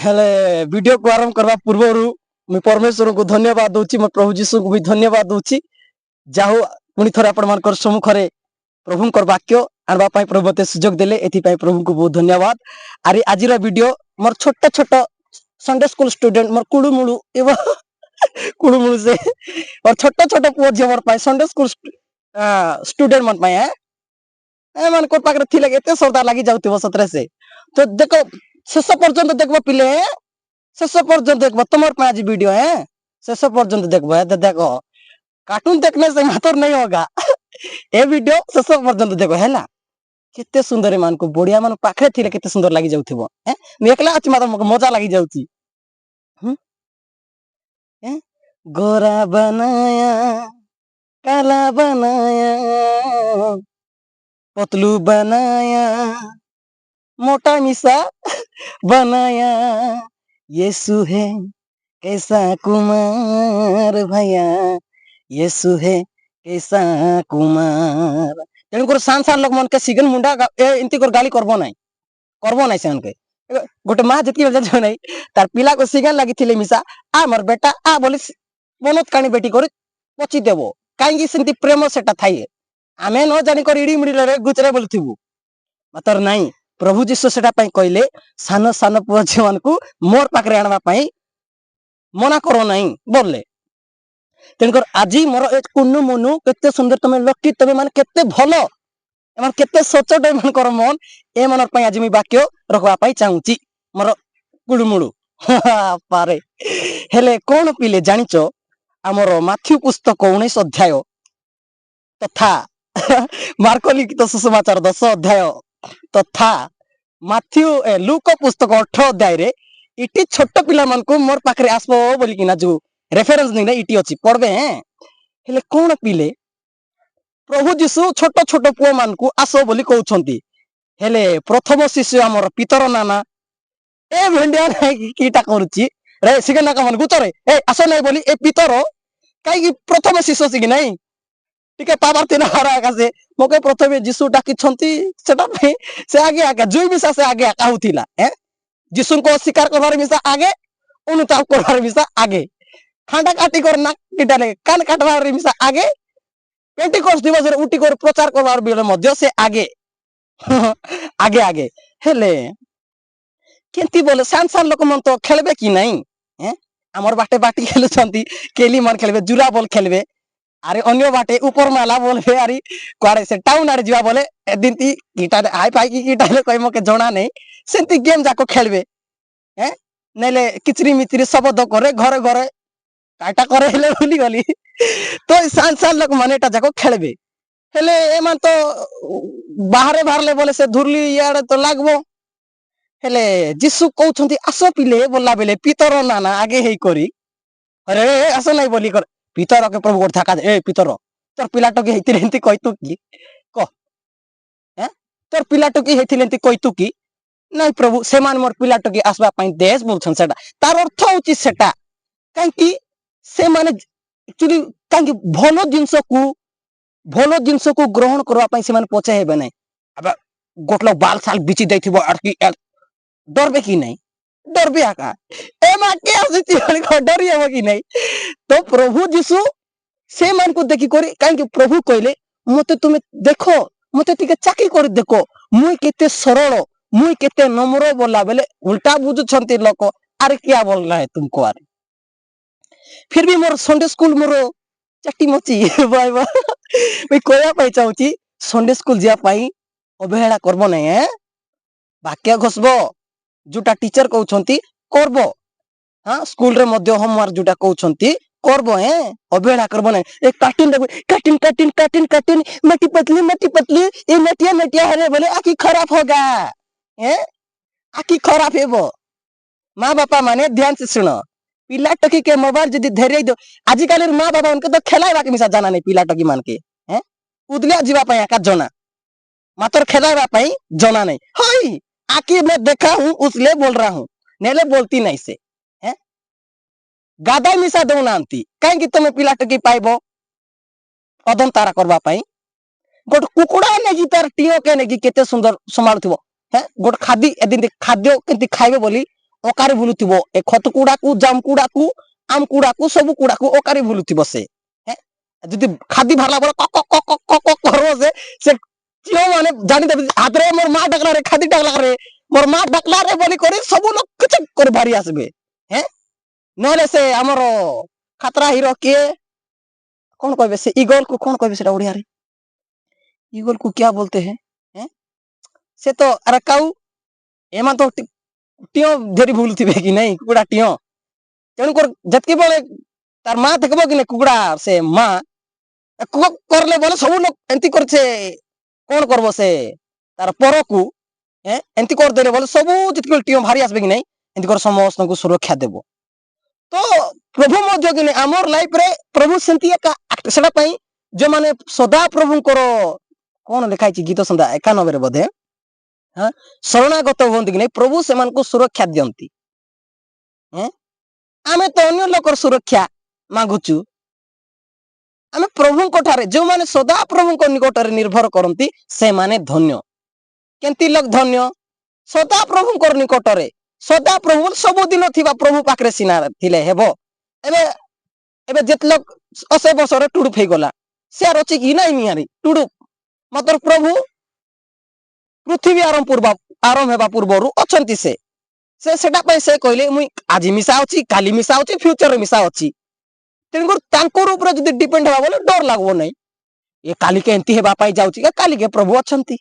हेले वीडियो को आरंभ करवा पूर्व मुझे परमेश्वर को धन्यवाद दूची मो प्रभु जीशु को भी धन्यवाद दूची जाहो पुणी थरे आपण मानकर सम्मुखरे प्रभु वाक्य आनबा पई प्रभु मते सुजोग देले एथि पई प्रभु को बहुत धन्यवाद। अरे आज वीडियो मोर छोटा छोटा संडे स्कूल स्टूडेंट मोर कुड़ुमुड़ु एवं कुड़ुमुड़ु से और छोटा छोटा पुओ झियो मोर संडे स्कूल स्टूडेंट मन पई ए मन को पाकर थिले एते सरदा लागि जाउतिबो सतरे से तो देखो शेष पर्यंत देखबो पिले शेष पर्यंत देखबो तुमर पे आज वीडियो है शेष पर्यंत देखबो है देखो कार्टून देखने से मातर नहीं होगा ए वीडियो शेष पर्यंत देखो हैला केते सुंदर मान को बढ़िया मान पाखरे थिले केते सुंदर लागि जाउथिबो हैं मैं एकला अछि मातर मजा लागि जाउची हैं गोरा बनाया काला बनाया पतलू बनाया मोटा मिसा बनाया यीशु है कैसा कुमार भैया यीशु है कैसा कुमार तेन कर सान सान लोग मन के सिगन मुंडा इनती कर गाली करबो नै से के गोटे मां जति जो नै तार पिला को सिगन लागि थिले मिसा आ मोर बेटा आ बोली बनत कानी बेटी कर पची देबो काई सेंती प्रेम सेटा थाई आमे न जानि कर इडी मिडी रे गुचरे बोलथिबु मातर नाही प्रभु जीशु सेटा पई कहले सान सान पुओ जीवन को मोर पाखरे आनबा पई मना करो नहीं बोलले तेनकर आजी मोर ए कुन्नु मनु केते सुंदर तमे लकी तमे माने केते भलो एमन केते सचोट मन कर मन ए मनर पई आज मी वाक्य रखबा पई चाहूची मोर कुडुमुडु पारे हेले कोन पिले जानिचो हमर माथ्यू पुस्तक 19 अध्याय तथा मार्को लिखित सुसमाचार 10 अध्याय तथा माथ्यू लूक पुस्तक 18 अध्याय रे इटी छोट पिला मन को मोर पाखरे आसबो बोली कि ना जो रेफरेंस नहीं ना इटी अछि पढ़बे हैं हेले कोन पिले प्रभु जीशु छोट छोट पुओ मान को आसो बोली कहउछंती हेले प्रथम शिष्य हमर पितर नाना ए भेंडिया नहीं कीटा करूची रे सिगना का मन गुतरे ए आसो नहीं बोली ए पितर काई कि प्रथम शिष्य सिगि नहीं टिके पावर तिना हरा कासे मोके प्रथमे जीशु डाकी छंती सेटा से आगे आगे जुई मिसा से आगे आउथिला हैं जीशु को स्वीकार करबार मिसा आगे अनुताप करबार मिसा आगे खांडा काटी कर नाक किटाले कान काटबार मिसा आगे पेंटिकोस्ट दिवस रे उठी कर प्रचार करबार बेले मध्य से आगे आगे आगे हेले केंती बोले सान सान लोक मन तो खेलबे कि नहीं हैं हमर बाटे बाटी खेलु छंती केली मन खेलबे जुरा बॉल खेलबे अरे अन्य बाटे ऊपर माला बोले अरे कुआड़े से टाउन आड़े जीवा बोले एदिन ती कीटा हाई फाई की कीटा ले कोई मके जणा नहीं सेंती गेम जाको खेलबे हैं नेले किचरी मिचरी शब्द करे घरे घरे काटा करे हेले भूली गली तो सान सान लोग मानेटा जाको खेलबे हेले एमान तो बाहरे बाहरले बोले से धुरली याडे तो लागबो हेले जीशु कहउछंती आसो पिले बोला बेले पितर नाना आगे हेई करी अरे आसो नहीं बोली कर पितर के प्रभु गोठ थाका ए पितर तोर पिलाटो के हेतिले एंती कहितु की क हैं तोर पिलाटो की हेतिले एंती कहितु की नहीं प्रभु सेमान मोर पिलाटो की आसबा पई देश बोलछन सेटा तार अर्थ होची सेटा कांकी से माने एक्चुअली कांकी भलो जिंस को ग्रहण करबा पई से माने पचे हेबे नहीं अब गोटलो बाल साल बिची दैथिबो अड़की डरबे की नहीं डरबे आका ए मा के आसी को डरी हो कि नहीं तो प्रभु जीशु से मान को देखि करी काहे प्रभु कहले मते तुमे देखो मते टिके चाकी कर देखो मुई केते सरल मुई केते नम्र बोला बेले उल्टा बुझु छंती लोक अरे क्या बोल रहा है तुमको अरे फिर भी मोर संडे स्कूल मोर चट्टी मची बाय बा मैं कोया पाई चाहूची संडे स्कूल जिया पाई अवहेला करबो नहीं है वाक्य घसबो जुटा टीचर कहउछंती करबो हां स्कूल रे मध्य होमवर्क जुटा कहउछंती करबो हैं अवहेला करबो नहीं एक कार्टून देखो कार्टून मटी पतली ये नटिया हरे बोले आखी खराब होगा हैं आखी खराब हेबो माँ बापा माने ध्यान से सुनो पिला टकी के मोबाइल जदी धैर्य दो आजि काली माँ बापा उनके तो खेलाइबा के मिसा जाना नहीं पिला टकी मान के हैं उदलिया जीवा पई आका जना मातर खेलाइबा पई जना नहीं हई आखी मैं देखा हूं उसले बोल रहा हूं नेले बोलती नहीं से हैं गादा मिसा दो नांती काहे कि तुम पिला टकी पाइबो अदन तारा करबा पई गोट कुकुड़ा ने की तार टियो के ने की केते सुंदर संभालथिबो हैं गोट खादी एदिन खाद्य केंती खाइबे बोली ଅକାରି ବୁଲୁଥିବ ଏ ଖତ କୁଡାକୁ ଜାମ କୁଡାକୁ ଆମ୍ କୁଡାକୁ ସବୁ କୁଡାକୁ ଅକାରି ବୁଲୁଥିବ ସେ ଯଦି ଖାଦି ବାହାରିଲା ବେଳ କରିବ ସେ ଝିଅ ମାନେ ଜାଣିଦେବେ ହାତରେ ମୋର ମା ଡାକଲା ରେ ଖାଦି ଡାକଲା ରେ ମୋର ମା ଡାକଲା ରେ ବୋଲି କରି ସବୁ ଲୋକ କରି ବାହାରି ଆସିବେ ନହେଲେ ସେ ଆମର ଖାତରା ହିରୋ କିଏ कौन कहबे से ईगल को कौन कहबे से ओडिया रे ईगल को क्या बोलते हैं से तो अरे काऊ एमा तो टियो धरी भूलथिबे कि नहीं कुकुड़ा टियो तेणु कर जतके बेले तार मां देखबो कि नहीं कुकुड़ा से मां करले बोले सब लोग एंती कर से कौन करबो से तार पर को एंती कर देले बोले सब जतके टियो भारी आसबे कि नहीं एंती कर समस्त को सुरक्षा देबो तो प्रभु मध्य कि नहीं आमर लाइफ रे प्रभु सेंती एका सेटा पई जो माने सदा प्रभु करो कौन लिखाई गीत संध्या 91 रे बोधे हाँ शरणागत होती कि नहीं प्रभु से को सुरक्षा दियंती आमे तो अन्य लोकर सुरक्षा मागुचु आमे प्रभु ठारे जो माने सदा प्रभु को निकट रे निर्भर करंती से माने धन्य केंती लोग धन्य सदा प्रभु को निकट रे सदा प्रभु सब दिन थिबा प्रभु पाखरे सिना थिले हेबो एबे एबे जेत लोग 80 वर्ष रे टुडुप हे गला से आर अछि कि नहीं नियारी टुडुप मतलब प्रभु पृथ्वी आरंभ हेबा पूर्वरु अछंती से सेटा पई से कहले मुई आज मिसा अछि काली मिसा अछि फ्यूचर रे मिसा अछि तेनकर तांकर ऊपर जदी डिपेंड हेबा बोले डर लागबो नहीं ये काली के एंती हेबा पई जाउची काली के प्रभु अछंती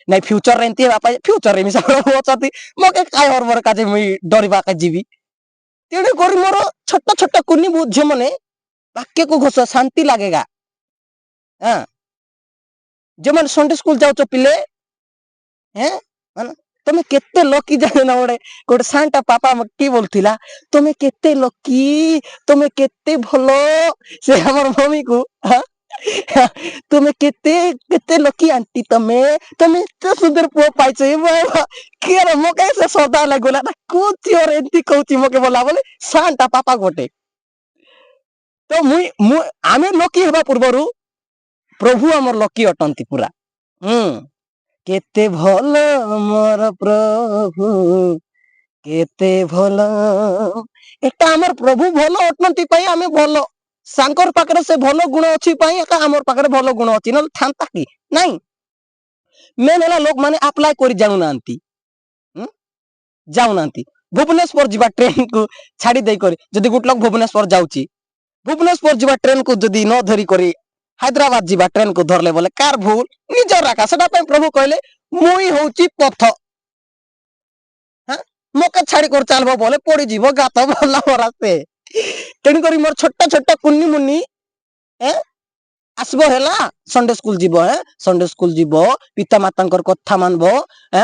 नहीं फ्यूचर रे एंती हेबा पई फ्यूचर रे मिसा प्रभु अछंती मके काय हरबर काजे मुई डरिबा का जीवी तेने कर मोर छोटा छोटा कुनी बुझ मने वाक्य को घोष शांति लगेगा हां जो मन संडे स्कूल जाउचो पिले तुम्हें केते लकी जाने ना गोटे सांटा पापा की बोलथिला तुम्हें केते लकी तुम्हें केते भलो से हमर मम्मी को तुम्हें केते केते लकी आंटी तुम्हें इतना सुंदर पुओ पाइछे के रे मो कैसे सदा लागोला ना कुछ और एंती कहूची मके बोला बोले सांटा पापा गोटे तो मुई आमे लकी हेबा पूर्वरु प्रभु हमर लकी अटंती पूरा केते भलो मोर प्रभु केते भलो एटा हमर प्रभु भलो अटंती पई आमे भलो सांकर पाकरे से भलो गुण अछि पई एका हमर पाकरे भलो गुण अछि न थांता की नहीं मेन लोक माने अप्लाई करी जानु नांती जाउ नांती भुवनेश्वर जीवा ट्रेन को छाड़ी देई करी जदी गुट लोग भुवनेश्वर जाउची भुवनेश्वर जीवा ट्रेन को जदी न धरी करी हैदराबाद जीवा ट्रेन को धरले बोले कार भूल निजर राखा सेटा पे प्रभु कहले मुई होची पथ हां मके छाड़ी कर चलबो बोले पड़ी जीवो गात भला रास्ते तेन करी मोर छोटा छोटा कुन्नी मुन्नी आसबो हैला संडे स्कूल जीवो संडे स्कूल जीवो पिता मातांकर कथा मानबो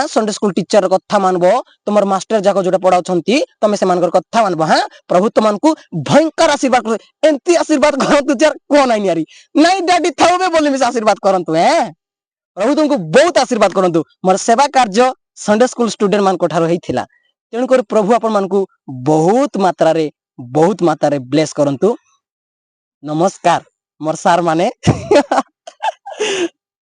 संडे स्कूल टीचर कथा मानबो तुमर मास्टर जाको जोटा पढाउछंती तमे सेमानकर कथा मानबो प्रभु तुमनको भयंकर आशीर्वाद एंती आशीर्वाद करंतु यार कोन आई यारी नहीं डैडी थाउबे बोली मिस आशीर्वाद करंतु प्रभु तुमको बहुत आशीर्वाद करंतु मोर सेवा कार्य संडे स्कूल स्टूडेंट मान को ठारो हेथिला तेणु कर प्रभु अपन मानकू बहुत मात्रा रे ब्लेस करंतु नमस्कार मोर सार माने